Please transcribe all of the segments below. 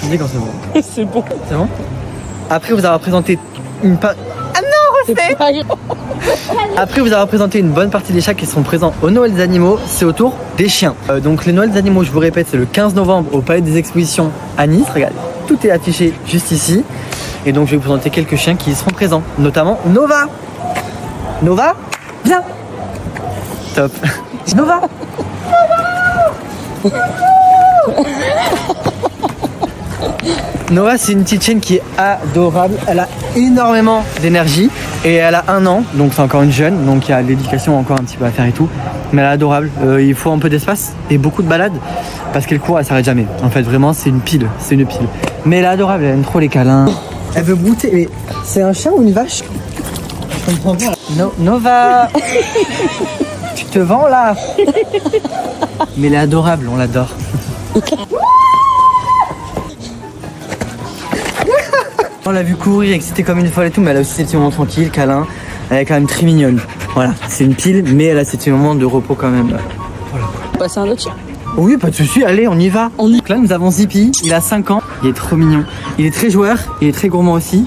préciser quand c'est bon. C'est bon. C'est bon. Après vous avoir présenté une Après vous avoir présenté une bonne partie des chats qui seront présents au Noël des animaux, c'est au tour des chiens. Donc les Noël des animaux, je vous répète, c'est le 15 novembre au Palais des Expositions à Nice. Regardez, tout est affiché juste ici. Et donc je vais vous présenter quelques chiens qui y seront présents, notamment Nova. Nova, viens. Top. Nova. Nova, c'est une petite chienne qui est adorable. Elle a énormément d'énergie et elle a 1 an, donc c'est encore une jeune, donc il y a de l'éducation encore un petit peu à faire et tout. Mais elle est adorable. Il faut un peu d'espace et beaucoup de balades parce qu'elle court, elle s'arrête jamais. En fait, vraiment, c'est une pile, c'est une pile. Mais elle est adorable, elle aime trop les câlins. Elle veut brouter. Mais c'est un chien ou une vache? Je comprends pas. Nova. Tu te vends là. Mais elle est adorable, on l'adore. On l'a vu courir, excitée comme une folle et tout, mais elle a aussi ses petits moments tranquilles, câlin. Elle est quand même très mignonne. Voilà, c'est une pile, mais elle a ses petits moments de repos quand même. Voilà. Passer un autre chien. Oui, pas de souci, allez, on y va. Donc là, nous avons Zippy, il a 5 ans, il est trop mignon. Il est très joueur, il est très gourmand aussi.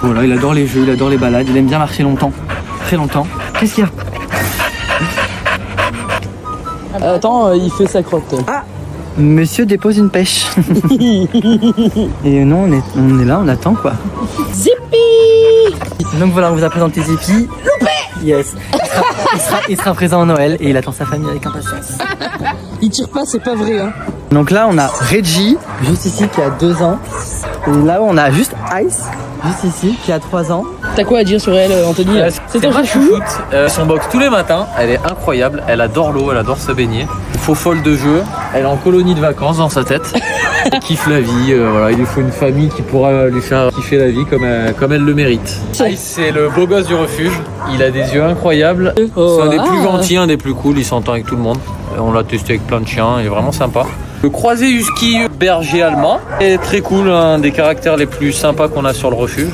Voilà, il adore les jeux, il adore les balades, il aime bien marcher longtemps, très longtemps. Qu'est-ce qu'il y a? Attends, il fait sa crotte. Ah, monsieur dépose une pêche. Et non, on est là, on attend quoi. Zippy. Donc voilà, on vous a présenté Zippy. Loupé. Yes. Il sera présent au Noël et il attend sa famille avec impatience. Il tire pas, c'est pas vrai hein. Donc là on a Reggie, juste ici, qui a 2 ans. Et là on a juste Ice, juste ici, qui a 3 ans. T'as quoi à dire sur elle, Anthony? C'est ton chouchoute. Son box tous les matins, elle est incroyable. Elle adore l'eau, elle adore se baigner. Faux folle de jeu. Elle est en colonie de vacances dans sa tête. Elle kiffe la vie. Voilà, il lui faut une famille qui pourra lui faire kiffer la vie comme elle le mérite. C'est le beau gosse du refuge. Il a des yeux incroyables. C'est un des plus gentils, un des plus cool. Il s'entend avec tout le monde. On l'a testé avec plein de chiens. Il est vraiment sympa. Le croisé husky berger allemand est très cool, un des caractères les plus sympas qu'on a sur le refuge.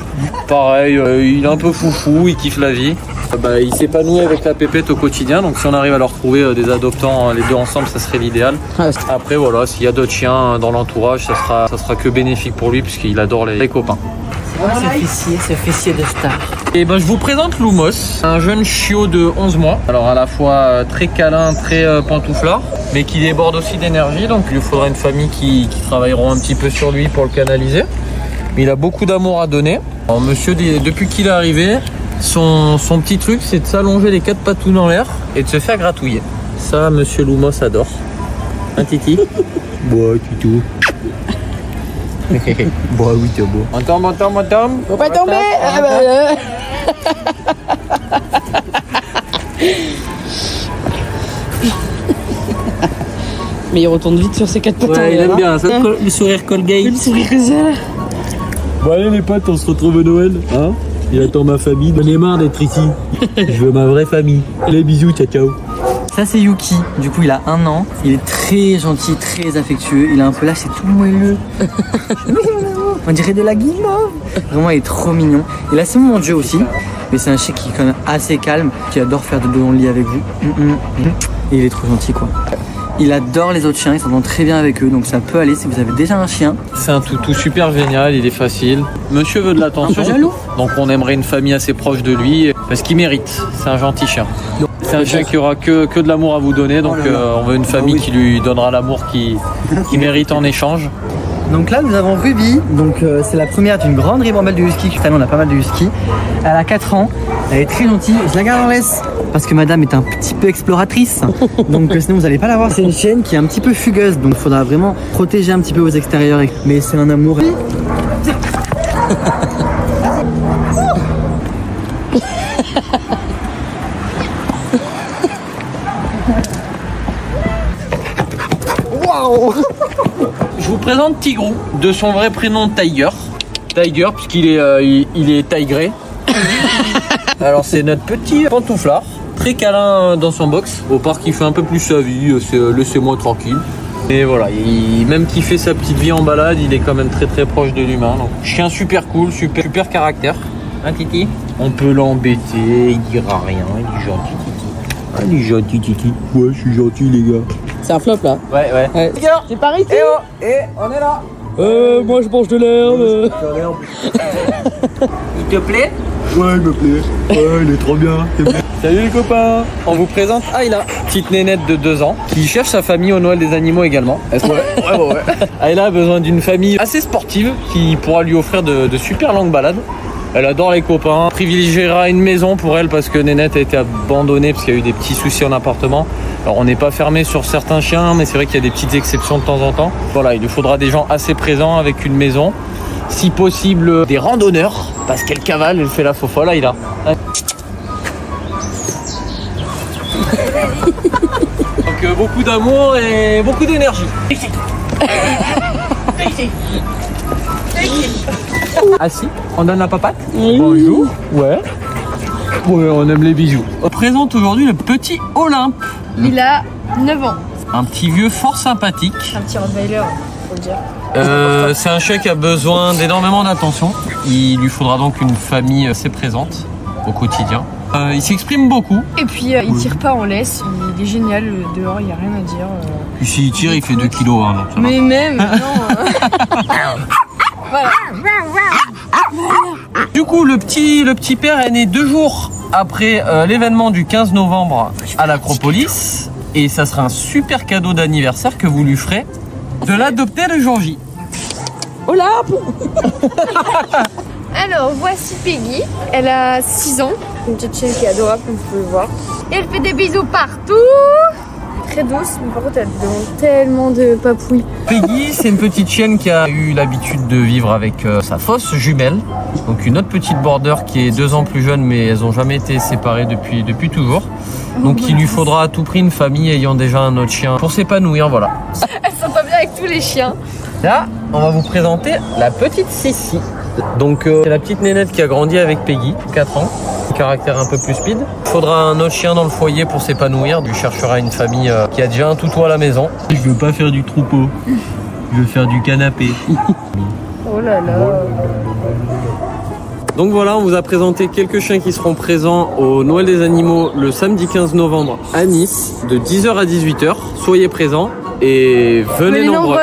Pareil, il est un peu foufou, il kiffe la vie. Il s'épanouit avec la pépette au quotidien, donc si on arrive à leur trouver des adoptants, les deux ensemble, ça serait l'idéal. Après voilà, s'il y a d'autres chiens dans l'entourage, ça sera que bénéfique pour lui puisqu'il adore les copains. Ce fessier de star. Et je vous présente Lumos, un jeune chiot de 11 mois. Alors à la fois très câlin, très pantouflard, mais qui déborde aussi d'énergie. Donc il lui faudra une famille qui travailleront un petit peu sur lui pour le canaliser. Mais il a beaucoup d'amour à donner. Alors monsieur, depuis qu'il est arrivé, son petit truc, c'est de s'allonger les 4 patounes en l'air et de se faire gratouiller. Ça, monsieur Lumos adore. Un titi. Bois, tutou. Bah oui, t'es beau. On tombe. Faut pas tomber. Mais il retourne vite sur ses 4 pattes. Ouais, il aime bien ça, le sourire Colgate. Le sourire que ça. Bon allez les potes, on se retrouve au Noël, hein. Il attend ma famille, j'en ai marre d'être ici. Je veux ma vraie famille. Allez, bisous, ciao ciao. Ça c'est Yuki, du coup il a 1 an, il est très gentil, très affectueux, il a un peu là, c'est tout moelleux. On dirait de la guimauve. Vraiment il est trop mignon. Il a ses moments de jeu aussi, mais c'est un chien qui est quand même assez calme, qui adore faire de dos dans le lit avec vous. Et il est trop gentil quoi. Il adore les autres chiens, il s'entend très bien avec eux, donc ça peut aller si vous avez déjà un chien. C'est un toutou super génial, il est facile. Monsieur veut de l'attention, un peu jaloux. Donc on aimerait une famille assez proche de lui, parce qu'il mérite, c'est un gentil chien. C'est un chien qui aura que de l'amour à vous donner, donc on veut une famille qui lui donnera l'amour qu'il mérite en échange. Donc là nous avons Ruby, donc c'est la première d'une grande ribambelle de husky, cette année on a pas mal de husky. Elle a 4 ans, elle est très gentille, je la garde en laisse parce que madame est un petit peu exploratrice, donc sinon vous n'allez pas la voir. C'est une chienne qui est un petit peu fugueuse, donc il faudra vraiment protéger un petit peu vos extérieurs, mais c'est un amour. Waouh. Je vous présente Tigrou, de son vrai prénom Tiger. Tiger, puisqu'il est tigré. Alors c'est notre petit pantouflard, très câlin dans son box. Au parc il fait un peu plus sa vie, laissez-moi tranquille. Et voilà, même qu'il fait sa petite vie en balade, il est quand même très très proche de l'humain. Donc chien super cool, super caractère. Hein Titi? On peut l'embêter, il dira rien, il est gentil Titi. Ah, il est gentil Titi. Ouais, je suis gentil les gars. C'est un flop là. Ouais. C'est par ici. Et on est là. Moi je mange de l'herbe. Il te plaît? Ouais, il me plaît. Ouais, il est trop bien. Salut les copains. On vous présente Ayla, petite nénette de 2 ans qui cherche sa famille au Noël des animaux également. Ouais. Ayla a besoin d'une famille assez sportive qui pourra lui offrir de super longues balades. Elle adore les copains, privilégiera une maison pour elle parce que Nénette a été abandonnée parce qu'il y a eu des petits soucis en appartement. Alors on n'est pas fermé sur certains chiens, mais c'est vrai qu'il y a des petites exceptions de temps en temps. Voilà, il lui faudra des gens assez présents avec une maison. Si possible, des randonneurs, parce qu'elle cavale, elle fait la faux-folle, Ayla. Donc beaucoup d'amour et beaucoup d'énergie. Assis, on donne la papate. Bonjour. Ouais, on aime les bijoux. On présente aujourd'hui le petit Olympe. Il a 9 ans. Un petit vieux fort sympathique. Un petit Rottweiler, faut le dire. C'est un chien qui a besoin d'énormément d'attention. Il lui faudra donc une famille assez présente au quotidien. Il s'exprime beaucoup. Et puis il tire pas en laisse, il est génial dehors, il n'y a rien à dire. Puis s'il tire, il fait 2 kilos. Hein, donc ça va. Mais même, non. Voilà. Du coup, le petit père est né 2 jours après l'événement du 15 novembre à l'Acropolis. Et ça sera un super cadeau d'anniversaire que vous lui ferez de l'adopter le jour J. Olympe. Alors voici Peggy, elle a 6 ans, une petite chienne qui est adorable comme vous pouvez le voir. Et elle fait des bisous partout. Très douce, mais par contre elle demande tellement de papouilles. Peggy, c'est une petite chienne qui a eu l'habitude de vivre avec sa fausse jumelle. Donc une autre petite border qui est 2 ans plus jeune, mais elles n'ont jamais été séparées depuis toujours. Donc il lui faudra à tout prix une famille ayant déjà un autre chien pour s'épanouir, voilà. Elles sont pas bien avec tous les chiens. Là, on va vous présenter la petite Sissi. Donc c'est la petite nénette qui a grandi avec Peggy, 4 ans. Caractère un peu plus speed. Il faudra un autre chien dans le foyer pour s'épanouir. Il cherchera une famille qui a déjà un toutou à la maison. Je veux pas faire du troupeau. Je veux faire du canapé. Oh là là. Donc voilà, on vous a présenté quelques chiens qui seront présents au Noël des animaux le samedi 15 novembre à Nice de 10h à 18h. Soyez présents et venez nombreux.